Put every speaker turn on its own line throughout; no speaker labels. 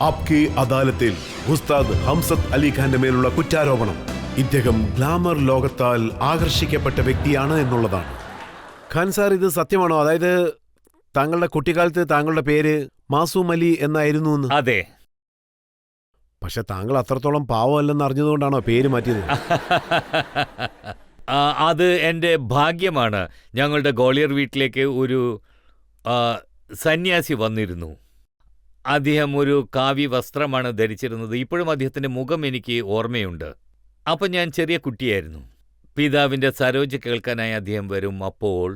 ആപ്കി അദാലത്തിൽ ഉസ്താദ് ഹംസത്ത് അലി ഖാന്റെ മേലുള്ള കുറ്റാരോപണം ഇദ്ദേഹം ഗ്ലാമർ ലോകത്താൽ ആകർഷിക്കപ്പെട്ട വ്യക്തിയാണ് എന്നുള്ളതാണ്. ഖാൻ സാർ, ഇത് സത്യമാണോ? അതായത് താങ്കളുടെ കുട്ടിക്കാലത്ത് താങ്കളുടെ പേര് മാസൂം അലി എന്നായിരുന്നു എന്ന്?
അതെ.
പക്ഷെ താങ്കൾ അത്രത്തോളം പാവമല്ലെന്ന് അറിഞ്ഞതുകൊണ്ടാണോ പേര് മാറ്റിയത്?
അത് എൻ്റെ ഭാഗ്യമാണ്. ഞങ്ങളുടെ ഗോളിയർ വീട്ടിലേക്ക് ഒരു സന്യാസി വന്നിരുന്നു. അദ്ദേഹം ഒരു കാവ്യ വസ്ത്രമാണ് ധരിച്ചിരുന്നത്. ഇപ്പോഴും അദ്ദേഹത്തിൻ്റെ മുഖം എനിക്ക് ഓർമ്മയുണ്ട്. അപ്പം ഞാൻ ചെറിയ കുട്ടിയായിരുന്നു. പിതാവിൻ്റെ സരോജ കേൾക്കാനായി അദ്ദേഹം വരും. അപ്പോൾ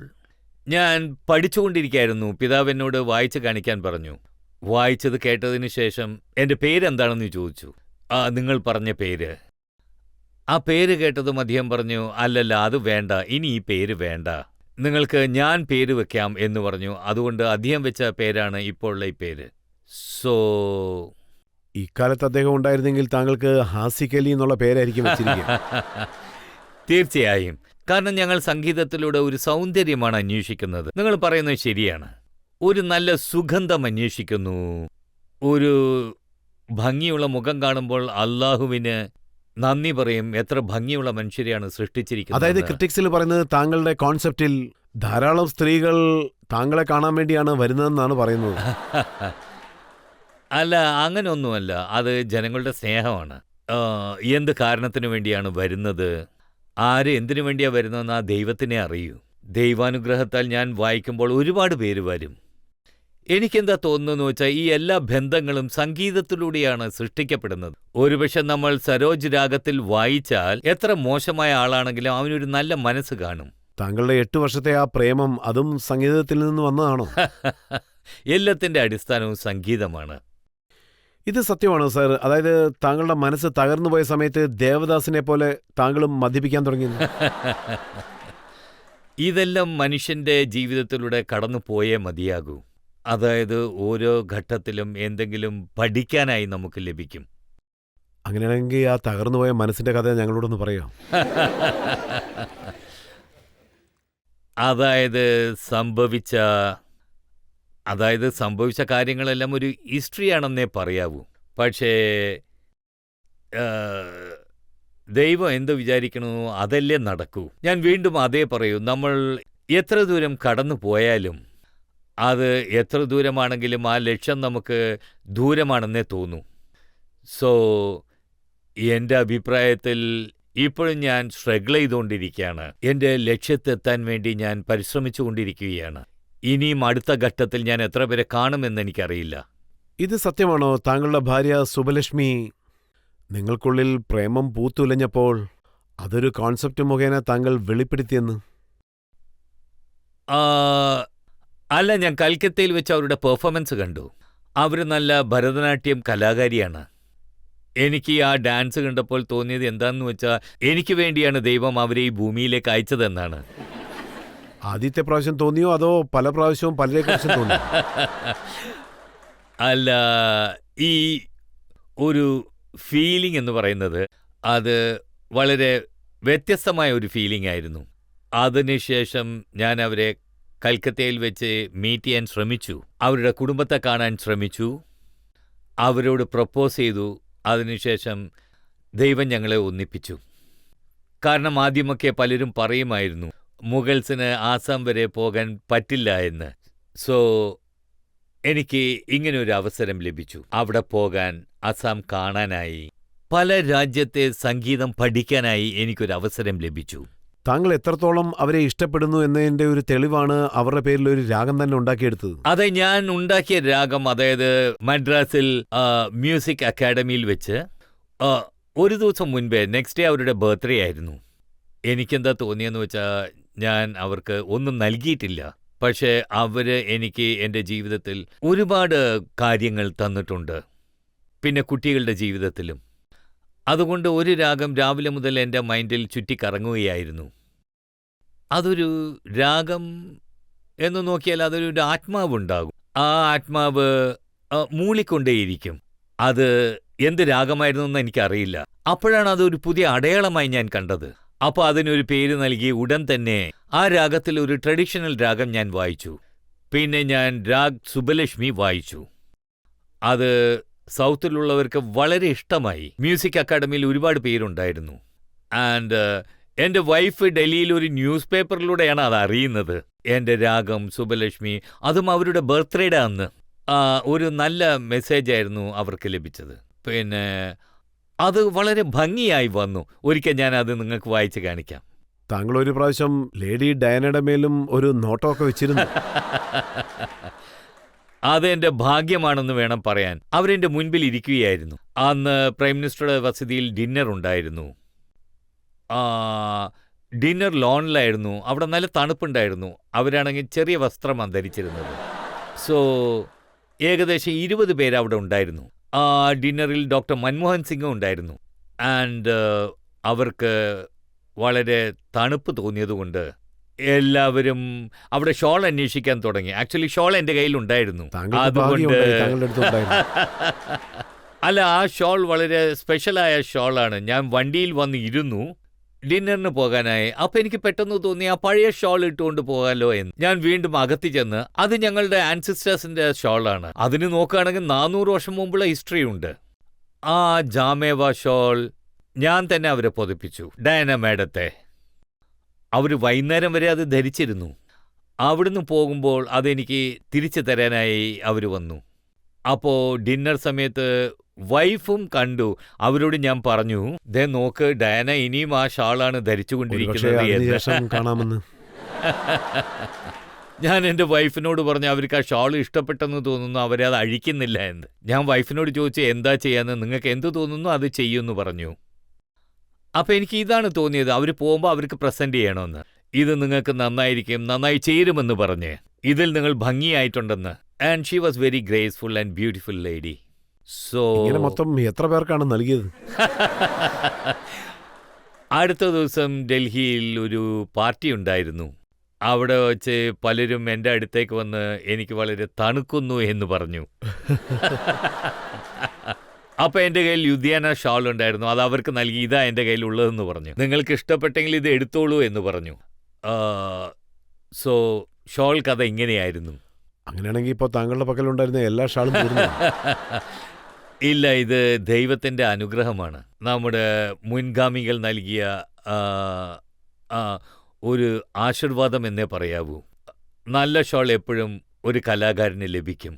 ഞാൻ പഠിച്ചുകൊണ്ടിരിക്കുകയായിരുന്നു. പിതാവ് എന്നോട് വായിച്ച് കാണിക്കാൻ പറഞ്ഞു. വായിച്ചത് കേട്ടതിന് ശേഷം എൻ്റെ പേരെന്താണെന്ന് ചോദിച്ചു. നിങ്ങൾ പറഞ്ഞ പേര്. ആ പേര് കേട്ടതും അദ്ദേഹം പറഞ്ഞു, അല്ലല്ല, അത് വേണ്ട, ഇനി ഈ പേര് വേണ്ട, നിങ്ങൾക്ക് ഞാൻ പേര് വെക്കാം എന്ന് പറഞ്ഞു. അതുകൊണ്ട് അദ്ദേഹം വെച്ച പേരാണ് ഇപ്പോഴുള്ള ഈ പേര്. സോ
ഇക്കാലത്ത് അദ്ദേഹം ഉണ്ടായിരുന്നെങ്കിൽ താങ്കൾക്ക് ഹാസിഖ് അലി എന്നുള്ള പേരായിരിക്കും വെച്ചിരിക്കുക.
തീർച്ചയായും. കാരണം ഞങ്ങൾ സംഗീതത്തിലൂടെ ഒരു സൗന്ദര്യമാണ് അന്വേഷിക്കുന്നത്. നിങ്ങൾ പറയുന്നത് ശരിയാണ്. ഒരു നല്ല സുഗന്ധം അന്വേഷിക്കുന്നു. ഒരു ഭംഗിയുള്ള മുഖം കാണുമ്പോൾ അള്ളാഹുവിന് നന്ദി പറയും. എത്ര ഭംഗിയുള്ള മനുഷ്യരെയാണ് സൃഷ്ടിച്ചിരിക്കുന്നത്.
അതായത് ക്രിറ്റിക്സിൽ പറയുന്നത് താങ്കളുടെ കോൺസെപ്റ്റിൽ ധാരാളം സ്ത്രീകൾ താങ്കളെ കാണാൻ വേണ്ടിയാണ് വരുന്നതെന്നാണ് പറയുന്നത്.
അല്ല, അങ്ങനെയൊന്നുമല്ല. അത് ജനങ്ങളുടെ സ്നേഹമാണ്. എന്ത് കാരണത്തിനു വേണ്ടിയാണ് വരുന്നത്, ആര് എന്തിനു വേണ്ടിയാണ് വരുന്നതെന്ന് ആ ദൈവത്തിനെ അറിയൂ. ദൈവാനുഗ്രഹത്താൽ ഞാൻ വായിക്കുമ്പോൾ ഒരുപാട് പേര് വരും. എനിക്കെന്താ തോന്നുന്നതെന്ന് വെച്ചാൽ ഈ എല്ലാ ബന്ധങ്ങളും സംഗീതത്തിലൂടെയാണ് സൃഷ്ടിക്കപ്പെടുന്നത്. ഒരുപക്ഷെ നമ്മൾ സരോജ് രാഗത്തിൽ വായിച്ചാൽ എത്ര മോശമായ ആളാണെങ്കിലും അവനൊരു നല്ല മനസ്സ് കാണും.
താങ്കളുടെ 8 വർഷത്തെ ആ പ്രേമം അതും സംഗീതത്തിൽ നിന്ന് വന്നതാണോ?
എല്ലാത്തിൻ്റെ അടിസ്ഥാനവും സംഗീതമാണ്.
ഇത് സത്യമാണോ സാർ? അതായത് താങ്കളുടെ മനസ്സ് തകർന്നു പോയ സമയത്ത് ദേവദാസിനെ പോലെ താങ്കളും മദ്യപിക്കാൻ തുടങ്ങി?
ഇതെല്ലാം മനുഷ്യൻ്റെ ജീവിതത്തിലൂടെ കടന്നു പോയേ മതിയാകൂ. അതായത് ഓരോ ഘട്ടത്തിലും എന്തെങ്കിലും പഠിക്കാനായി നമുക്ക് ലഭിക്കും.
അങ്ങനെയാണെങ്കിൽ ആ തകർന്നുപോയ മനസ്സിന്റെ കഥ ഞങ്ങളോടൊന്ന് പറയാം.
അതായത് സംഭവിച്ച കാര്യങ്ങളെല്ലാം ഒരു ഹിസ്റ്ററിയാണെന്നേ പറയാവൂ. പക്ഷേ ദൈവം എന്ത് വിചാരിക്കണോ അതല്ലേ നടക്കൂ. ഞാൻ വീണ്ടും അതേ പറയൂ. നമ്മൾ എത്ര ദൂരം കടന്നു പോയാലും അത് എത്ര ദൂരമാണെങ്കിലും ആ ലക്ഷ്യം നമുക്ക് ദൂരമാണെന്നേ തോന്നൂ. സോ എൻ്റെ അഭിപ്രായത്തിൽ ഇപ്പോഴും ഞാൻ സ്ട്രഗിൾ ചെയ്തുകൊണ്ടിരിക്കുകയാണ്. എൻ്റെ ലക്ഷ്യത്തെത്താൻ വേണ്ടി ഞാൻ പരിശ്രമിച്ചുകൊണ്ടിരിക്കുകയാണ്. ഇനിയും അടുത്ത ഘട്ടത്തിൽ ഞാൻ എത്ര പേരെ കാണുമെന്ന് എനിക്കറിയില്ല.
ഇത് സത്യമാണോ? താങ്കളുടെ ഭാര്യ സുബലക്ഷ്മി നിങ്ങൾക്കുള്ളിൽ പ്രേമം പൂത്തുലഞ്ഞപ്പോൾ അതൊരു കോൺസെപ്റ്റ് മുഖേന താങ്കൾ വെളിപ്പെടുത്തിയെന്ന്?
അല്ല, ഞാൻ കൽക്കത്തയിൽ വെച്ച് അവരുടെ പെർഫോമൻസ് കണ്ടു. അവർ നല്ല ഭരതനാട്യം കലാകാരിയാണ്. എനിക്ക് ആ ഡാൻസ് കണ്ടപ്പോൾ തോന്നിയത് എന്താണെന്ന് വെച്ചാൽ എനിക്ക് വേണ്ടിയാണ് ദൈവം അവരെ ഈ ഭൂമിയിലേക്ക് അയച്ചതെന്നാണ്.
ആദ്യത്തെ പ്രാവശ്യം തോന്നിയോ അതോ പല പ്രാവശ്യവും പലരെക്കുറിച്ചും തോന്നി?
അല്ല, ഈ ഒരു ഫീലിംഗ് എന്ന് പറയുന്നത് അത് വളരെ വ്യത്യസ്തമായ ഒരു ഫീലിംഗ് ആയിരുന്നു. അതിനുശേഷം ഞാൻ അവരെ കൽക്കത്തയിൽ വെച്ച് മീറ്റ് ചെയ്യാൻ ശ്രമിച്ചു. അവരുടെ കുടുംബത്തെ കാണാൻ ശ്രമിച്ചു. അവരോട് പ്രപ്പോസ് ചെയ്തു. അതിനുശേഷം ദൈവം ഞങ്ങളെ ഒന്നിപ്പിച്ചു. കാരണം ആദ്യമൊക്കെ പലരും പറയുമായിരുന്നു മുഗൾസിന് ആസാം വരെ പോകാൻ പറ്റില്ല എന്ന്. സോ എനിക്ക് ഇങ്ങനൊരു അവസരം ലഭിച്ചു. അവിടെ പോകാൻ, ആസാം കാണാനായി, പല രാജ്യത്തെ സംഗീതം പഠിക്കാനായി എനിക്കൊരു അവസരം ലഭിച്ചു.
താങ്കൾ എത്രത്തോളം അവരെ ഇഷ്ടപ്പെടുന്നു എന്നതിൻ്റെ ഒരു തെളിവാണ് അവരുടെ പേരിൽ ഒരു രാഗം തന്നെ ഉണ്ടാക്കിയെടുത്തത്.
അതെ, ഞാൻ ഉണ്ടാക്കിയ രാഗം, അതായത് മദ്രാസിൽ മ്യൂസിക് അക്കാഡമിയിൽ വെച്ച് ഒരു ദിവസം മുൻപേ, നെക്സ്റ്റ് ഡേ അവരുടെ ബർത്ത്ഡേ ആയിരുന്നു. എനിക്കെന്താ തോന്നിയെന്ന് വെച്ചാൽ ഞാൻ അവർക്ക് ഒന്നും നൽകിയിട്ടില്ല. പക്ഷേ അവർ എനിക്ക് എൻ്റെ ജീവിതത്തിൽ ഒരുപാട് കാര്യങ്ങൾ തന്നിട്ടുണ്ട്, പിന്നെ കുട്ടികളുടെ ജീവിതത്തിലും. അതുകൊണ്ട് ഒരു രാഗം രാവിലെ മുതൽ എൻ്റെ മൈൻഡിൽ ചുറ്റിക്കറങ്ങുകയായിരുന്നു. അതൊരു രാഗം എന്ന് നോക്കിയാൽ അതൊരു ആത്മാവുണ്ടാകും. ആ ആത്മാവ് മൂളിക്കൊണ്ടേയിരിക്കും. അത് എന്ത് രാഗമായിരുന്നു എന്ന് എനിക്കറിയില്ല. അപ്പോഴാണ് അതൊരു പുതിയ അടയാളമായി ഞാൻ കണ്ടത്. അപ്പോൾ അതിനൊരു പേര് നൽകി ഉടൻ തന്നെ ആ രാഗത്തിൽ ഒരു ട്രഡീഷണൽ രാഗം ഞാൻ വായിച്ചു. പിന്നെ ഞാൻ രാഗ് സുബലക്ഷ്മി വായിച്ചു. അത് സൗത്തിലുള്ളവർക്ക് വളരെ ഇഷ്ടമായി. മ്യൂസിക് അക്കാഡമിയിൽ ഒരുപാട് പേരുണ്ടായിരുന്നു. ആൻഡ് എൻ്റെ വൈഫ് ഡൽഹിയിൽ ഒരു ന്യൂസ് പേപ്പറിലൂടെയാണ് അത് അറിയുന്നത്. എൻ്റെ രാഗം, സുബലക്ഷ്മി, അതും അവരുടെ ബർത്ത്ഡേയുടെ അന്ന്. ഒരു നല്ല മെസ്സേജായിരുന്നു അവർക്ക് ലഭിച്ചത്. പിന്നെ അത് വളരെ ഭംഗിയായി വന്നു. ഒരിക്കൽ ഞാൻ അത് നിങ്ങൾക്ക് വായിച്ച് കാണിക്കാം.
താങ്കൾ ഒരു പ്രാവശ്യം ലേഡി ഡയനയുടെ മേലും ഒരു നോട്ടമൊക്കെ വെച്ചിരുന്നു.
അതെന്റെ ഭാഗ്യമാണെന്ന് വേണം പറയാൻ. അവരെന്റെ മുൻപിൽ ഇരിക്കുകയായിരുന്നു. അന്ന് പ്രൈം മിനിസ്റ്ററുടെ വസതിയിൽ ഡിന്നർ ഉണ്ടായിരുന്നു. ഡിന്നർ ലോണിലായിരുന്നു. അവിടെ നല്ല തണുപ്പുണ്ടായിരുന്നു. അവരാണെങ്കിൽ ചെറിയ വസ്ത്രമാണ് ധരിച്ചിരുന്നത്. സോ ഏകദേശം 20 പേര് അവിടെ ഉണ്ടായിരുന്നു. ആ ഡിന്നറിൽ ഡോക്ടർ മൻമോഹൻ സിംഗും ഉണ്ടായിരുന്നു. ആൻഡ് അവർക്ക് വളരെ തണുപ്പ് തോന്നിയതുകൊണ്ട് എല്ലാവരും അവിടെ ഷോൾ അന്വേഷിക്കാൻ തുടങ്ങി. ആക്ച്വലി ഷോൾ എൻ്റെ കയ്യിലുണ്ടായിരുന്നു. അതുകൊണ്ട് അല്ല, ആ ഷോൾ വളരെ സ്പെഷ്യലായ ഷോളാണ്. ഞാൻ വണ്ടിയിൽ വന്ന് ഇരുന്നു ഡിന്നറിന് പോകാനായി. അപ്പം എനിക്ക് പെട്ടെന്ന് തോന്നി ആ പഴയ ഷോൾ ഇട്ടുകൊണ്ട് പോകാമല്ലോ എന്ന്. ഞാൻ വീണ്ടും അകത്തി ചെന്ന്, അത് ഞങ്ങളുടെ ആൻസിസ്റ്റേഴ്സിൻ്റെ ഷോളാണ്. അതിന് നോക്കുകയാണെങ്കിൽ 400 വർഷം മുമ്പുള്ള ഹിസ്റ്ററി ഉണ്ട്. ആ ജാമേവ ഷോൾ ഞാൻ തന്നെ അവരെ പൊതിപ്പിച്ചു, ഡയന മേഡത്തെ. അവർ വൈകുന്നേരം വരെ അത് ധരിച്ചിരുന്നു. അവിടുന്ന് പോകുമ്പോൾ അതെനിക്ക് തിരിച്ചു തരാനായി അവർ വന്നു. അപ്പോൾ ഡിന്നർ സമയത്ത് വൈഫും കണ്ടു. അവരോട് ഞാൻ പറഞ്ഞു, ദേ നോക്ക്, ഡയന ഇനിയും ആ ഷാളാണ് ധരിച്ചുകൊണ്ടിരിക്കുന്നത്
കാണാമെന്ന്.
ഞാൻ എൻ്റെ വൈഫിനോട് പറഞ്ഞു, അവർക്ക് ആ ഷാൾ ഇഷ്ടപ്പെട്ടെന്ന് തോന്നുന്നു, അവരെ അത് അഴിക്കുന്നില്ല എന്ന്. ഞാൻ വൈഫിനോട് ചോദിച്ചു, എന്താ ചെയ്യാന്ന്, നിങ്ങൾക്ക് എന്ത് തോന്നുന്നു അത് ചെയ്യുമെന്ന് പറഞ്ഞു. അപ്പം എനിക്ക് ഇതാണ് തോന്നിയത്, അവർ പോകുമ്പോൾ അവർക്ക് പ്രസൻറ്റ് ചെയ്യണമെന്ന്. ഇത് നിങ്ങൾക്ക് നന്നായിരിക്കും, നന്നായി ചേരുമെന്ന് പറഞ്ഞ്, ഇതിൽ നിങ്ങൾ ഭംഗിയായിട്ടുണ്ടെന്ന്. And she was very graceful and beautiful lady. So
മൊത്തം എത്ര പേർക്കാണ് നൽകിയത്?
അടുത്ത ദിവസം ഡൽഹിയിൽ ഒരു പാർട്ടി ഉണ്ടായിരുന്നു. അവിടെ വച്ച് പലരും എൻ്റെ അടുത്തേക്ക് വന്ന് എനിക്ക് വളരെ തണുക്കുന്നു എന്ന് പറഞ്ഞു. അപ്പം എൻ്റെ കയ്യിൽ ലുധിയാന ഷാൾ ഉണ്ടായിരുന്നു. അത് അവർക്ക് നൽകി. ഇതാ എൻ്റെ കയ്യിലുള്ളതെന്ന് പറഞ്ഞു. നിങ്ങൾക്ക് ഇഷ്ടപ്പെട്ടെങ്കിൽ ഇത് എടുത്തോളൂ എന്ന് പറഞ്ഞു. സോ ഷോൾ കഥ ഇങ്ങനെയായിരുന്നു.
അങ്ങനെയാണെങ്കിൽ ഇപ്പോൾ താങ്കളുടെ പക്കലുണ്ടായിരുന്ന എല്ലാ ഷാളും തീർന്നു?
ഇല്ല, ഇത് ദൈവത്തിൻ്റെ അനുഗ്രഹമാണ്. നമ്മുടെ മുൻഗാമികൾ നൽകിയ ഒരു ആശീർവാദം എന്നേ പറയാവൂ. നല്ല ഷോൾ എപ്പോഴും ഒരു കലാകാരന് ലഭിക്കും.